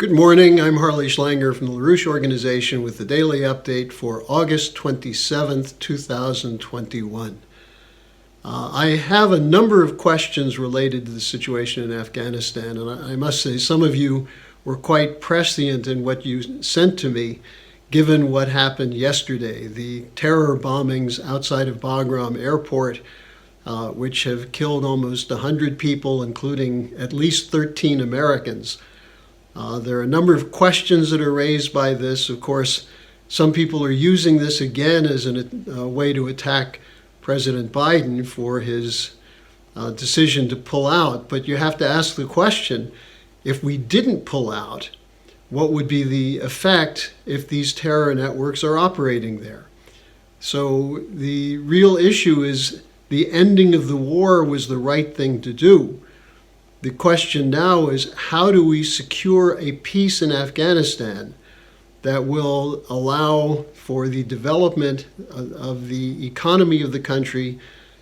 Good morning. I'm Harley Schlanger from the LaRouche Organization with the daily update for August 27th, 2021. I have a number of questions related to the situation in Afghanistan, and I must say some of you were quite prescient in what you sent to me, given what happened yesterday, the terror bombings outside of Bagram Airport, which have killed almost 100 people, including at least 13 Americans. There are a number of questions that are raised by this. Of course, some people are using this again as a way to attack President Biden for his decision to pull out. But you have to ask the question, if we didn't pull out, what would be the effect if these terror networks are operating there? So the real issue is the ending of the war was the right thing to do. The question now is, how do we secure a peace in Afghanistan that will allow for the development of the economy of the country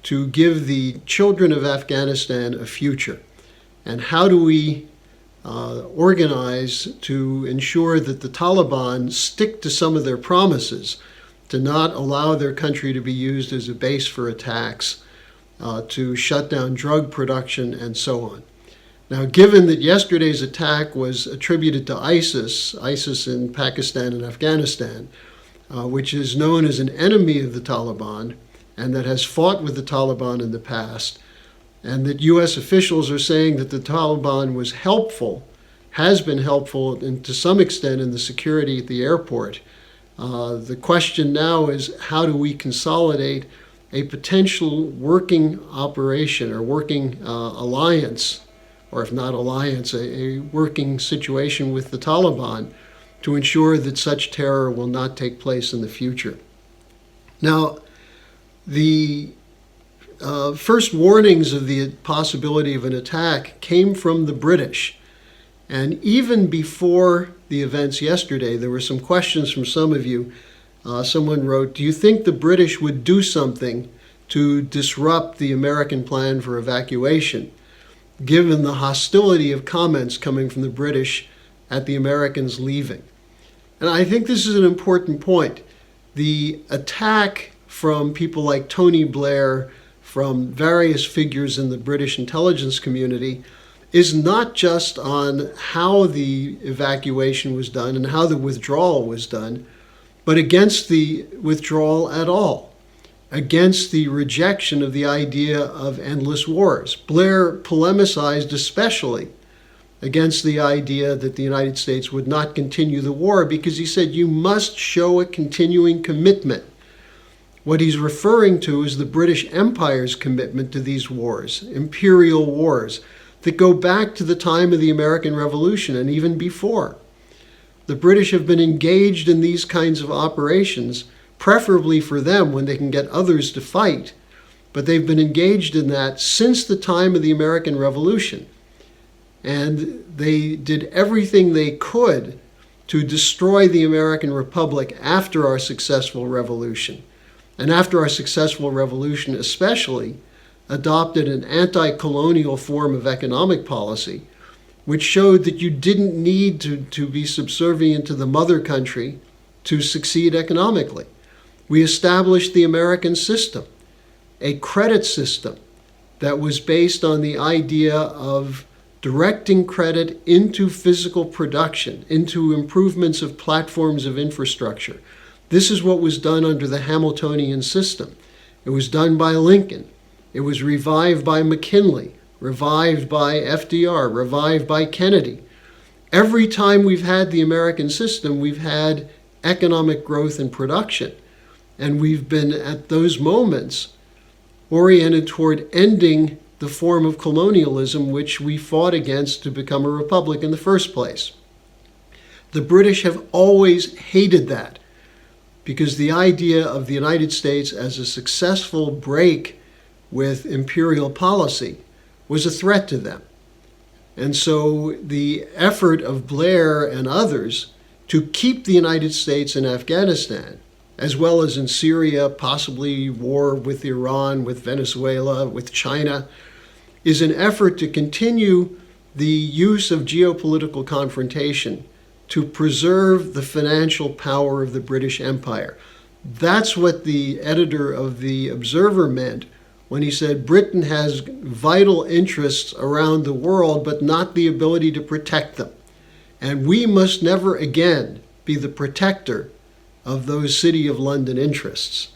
to give the children of Afghanistan a future? And how do we organize to ensure that the Taliban stick to some of their promises, to not allow their country to be used as a base for attacks, to shut down drug production, and so on? Now, given that yesterday's attack was attributed to ISIS in Pakistan and Afghanistan, which is known as an enemy of the Taliban and that has fought with the Taliban in the past, and that U.S. officials are saying that the Taliban was helpful, has been helpful to some extent in the security at the airport, the question now is, how do we consolidate a potential working operation or working alliance, or if not alliance, a working situation with the Taliban to ensure that such terror will not take place in the future. Now, the first warnings of the possibility of an attack came from the British. And even before the events yesterday, there were some questions from some of you. Someone wrote, do you think the British would do something to disrupt the American plan for evacuation, given the hostility of comments coming from the British at the Americans leaving? And I think this is an important point. The attack from people like Tony Blair, from various figures in the British intelligence community, is not just on how the evacuation was done and how the withdrawal was done, but against the withdrawal at all, against the rejection of the idea of endless wars. Blair polemicized especially against the idea that the United States would not continue the war because he said you must show a continuing commitment. What he's referring to is the British Empire's commitment to these wars, imperial wars, that go back to the time of the American Revolution and even before. The British have been engaged in these kinds of operations, preferably for them when they can get others to fight, but they've been engaged in that since the time of the American Revolution. And they did everything they could to destroy the American Republic after our successful revolution. And after our successful revolution especially, adopted an anti-colonial form of economic policy, which showed that you didn't need to be subservient to the mother country to succeed economically. We established the American system, a credit system that was based on the idea of directing credit into physical production, into improvements of platforms of infrastructure. This is what was done under the Hamiltonian system. It was done by Lincoln. It was revived by McKinley, revived by FDR, revived by Kennedy. Every time we've had the American system, we've had economic growth and production. And we've been, at those moments, oriented toward ending the form of colonialism which we fought against to become a republic in the first place. The British have always hated that because the idea of the United States as a successful break with imperial policy was a threat to them. And so the effort of Blair and others to keep the United States in Afghanistan, as well as in Syria, possibly war with Iran, with Venezuela, with China, is an effort to continue the use of geopolitical confrontation to preserve the financial power of the British Empire. That's what the editor of The Observer meant when he said Britain has vital interests around the world, but not the ability to protect them. And we must never again be the protector of those City of London interests.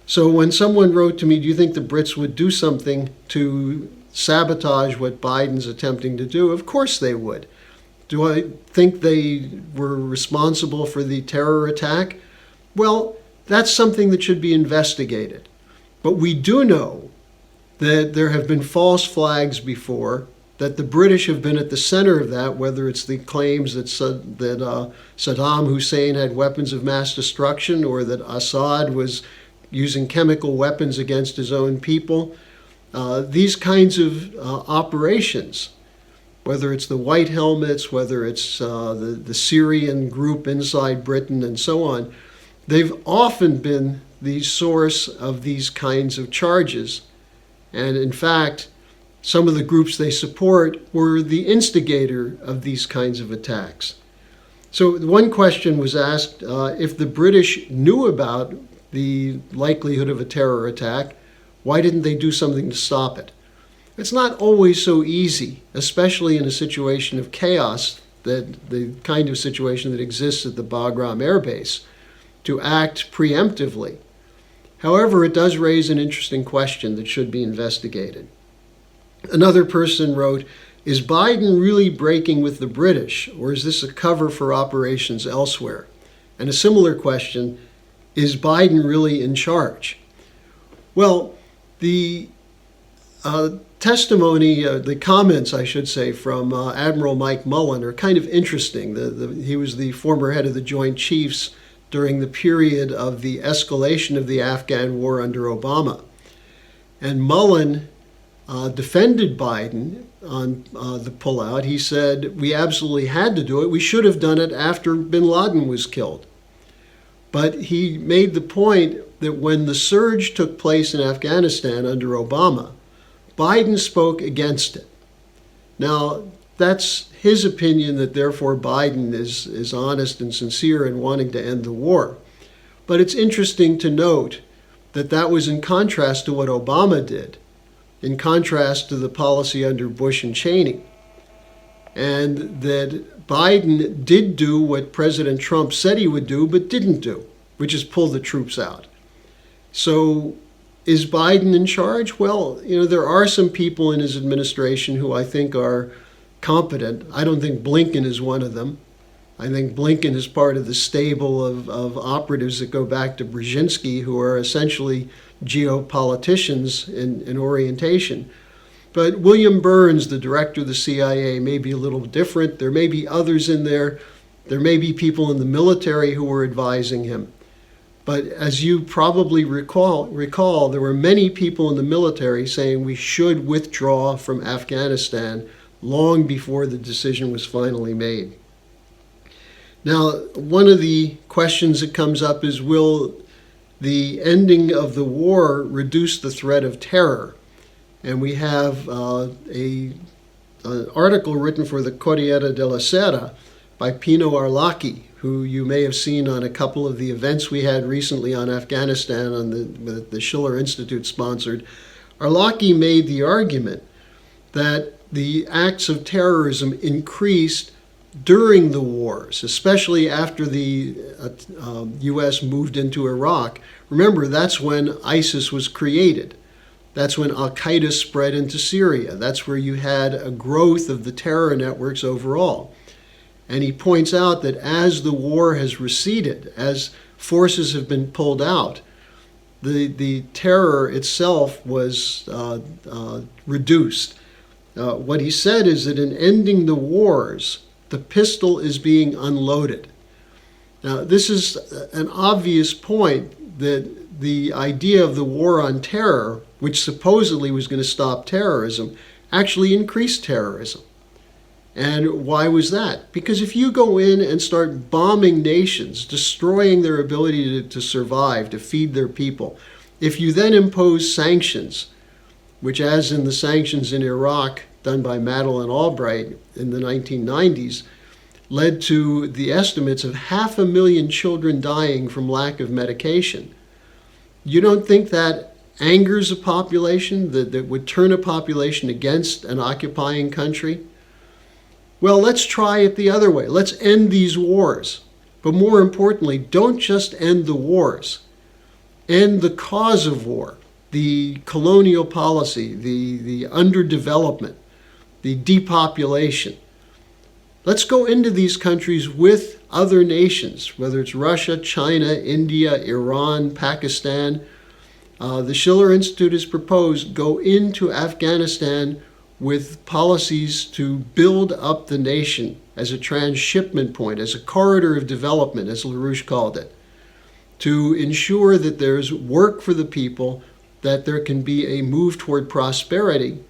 So when someone wrote to me, do you think the Brits would do something to sabotage what Biden's attempting to do? Of course they would. Do I think they were responsible for the terror attack? Well, that's something that should be investigated. But we do know that there have been false flags before, that the British have been at the center of that, whether it's the claims that Saddam Hussein had weapons of mass destruction or that Assad was using chemical weapons against his own people. These kinds of operations, whether it's the White Helmets, whether it's the Syrian group inside Britain and so on, they've often been the source of these kinds of charges. And in fact, some of the groups they support were the instigator of these kinds of attacks. So one question was asked, if the British knew about the likelihood of a terror attack, why didn't they do something to stop it? It's not always so easy, especially in a situation of chaos, that the kind of situation that exists at the Bagram Air Base, to act preemptively. However, it does raise an interesting question that should be investigated. Another person wrote, is Biden really breaking with the British, or is this a cover for operations elsewhere? And a similar question, is Biden really in charge? Well, the testimony, the comments, I should say, from Admiral Mike Mullen are kind of interesting. He was the former head of the Joint Chiefs during the period of the escalation of the Afghan war under Obama. And Mullen defended Biden on the pullout. He said, we absolutely had to do it. We should have done it after bin Laden was killed. But he made the point that when the surge took place in Afghanistan under Obama, Biden spoke against it. Now, that's his opinion that therefore Biden is honest and sincere in wanting to end the war. But it's interesting to note that that was in contrast to what Obama did, in contrast to the policy under Bush and Cheney, and that Biden did do what President Trump said he would do but didn't do, which is pull the troops out. So is Biden in charge? Well, there are some people in his administration who I think are competent. I don't think Blinken is one of them. I think Blinken is part of the stable of operatives that go back to Brzezinski, who are essentially geopoliticians in orientation. But William Burns, the director of the CIA, may be a little different. There may be others in there. There may be people in the military who were advising him. But as you probably recall, there were many people in the military saying we should withdraw from Afghanistan long before the decision was finally made. Now, one of the questions that comes up is, will the ending of the war reduce the threat of terror? And we have an article written for the Corriere della Sera by Pino Arlacchi, who you may have seen on a couple of the events we had recently on Afghanistan on the Schiller Institute sponsored. Arlacchi made the argument that the acts of terrorism increased during the wars, especially after the U.S. moved into Iraq. Remember, that's when ISIS was created. That's when Al-Qaeda spread into Syria. That's where you had a growth of the terror networks overall. And he points out that as the war has receded, as forces have been pulled out, the terror itself was reduced. What he said is that in ending the wars, the pistol is being unloaded. Now, this is an obvious point that the idea of the war on terror, which supposedly was going to stop terrorism, actually increased terrorism. And why was that? Because if you go in and start bombing nations, destroying their ability to survive, to feed their people, if you then impose sanctions, which as in the sanctions in Iraq done by Madeleine Albright in the 1990s led to the estimates of 500,000 children dying from lack of medication. You don't think that angers a population, that would turn a population against an occupying country? Well, let's try it the other way. Let's end these wars. But more importantly, don't just end the wars. End the cause of war, the colonial policy, the underdevelopment, the depopulation. Let's go into these countries with other nations, whether it's Russia, China, India, Iran, Pakistan. The Schiller Institute has proposed go into Afghanistan with policies to build up the nation as a transshipment point, as a corridor of development, as LaRouche called it, to ensure that there's work for the people, that there can be a move toward prosperity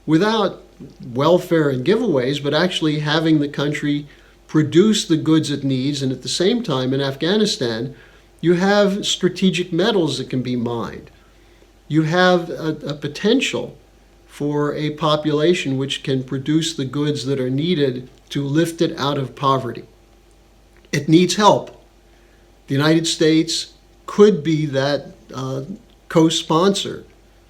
without welfare and giveaways, but actually having the country produce the goods it needs. And at the same time, in Afghanistan, you have strategic metals that can be mined. You have a potential for a population which can produce the goods that are needed to lift it out of poverty. It needs help. The United States could be that co-sponsor,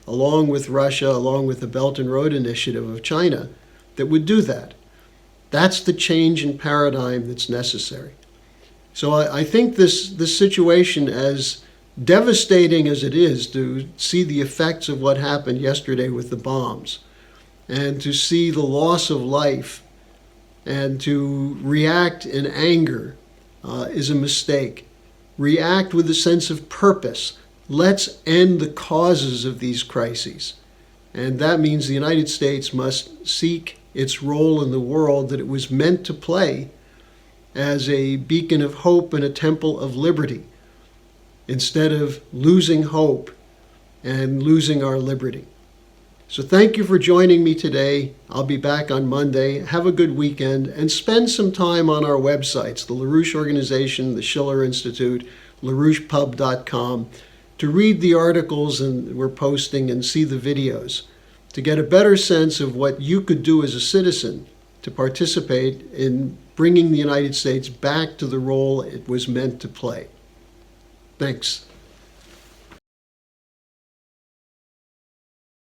along with Russia, along with the Belt and Road Initiative of China, that would do that. That's the change in paradigm that's necessary. So I think this situation, as devastating as it is to see the effects of what happened yesterday with the bombs, and to see the loss of life, and to react in anger is a mistake. React with a sense of purpose. Let's end the causes of these crises. And that means the United States must seek its role in the world that it was meant to play as a beacon of hope and a temple of liberty, instead of losing hope and losing our liberty. So thank you for joining me today. I'll be back on Monday. Have a good weekend and spend some time on our websites, the LaRouche Organization, the Schiller Institute, LaRouchePub.com, to read the articles we're posting and see the videos, to get a better sense of what you could do as a citizen to participate in bringing the United States back to the role it was meant to play. Thanks.